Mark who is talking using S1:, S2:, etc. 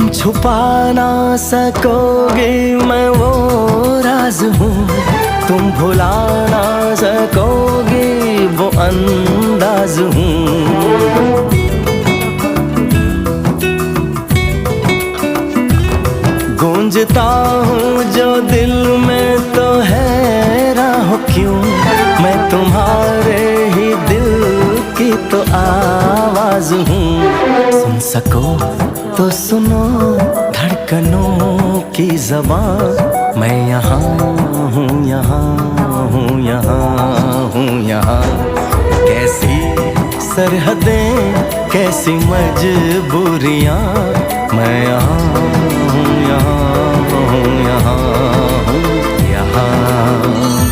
S1: छुपा ना सकोगे मैं वो राज हूँ, तुम भुला ना सकोगे वो अंदाज हूँ। गूंजता हूँ जो दिल में तो हैरान हो क्यों, मैं तुम्हारे ही दिल की तो आवाज हूँ। सुन सको तो सुनो धड़कनों की ज़बान, मैं यहाँ हूँ, यहाँ हूँ, यहाँ हूँ, यहाँ। कैसी सरहदें कैसी मजबूरियाँ, मैं यहाँ हूँ, यहाँ हूँ, यहाँ हूँ, यहाँ।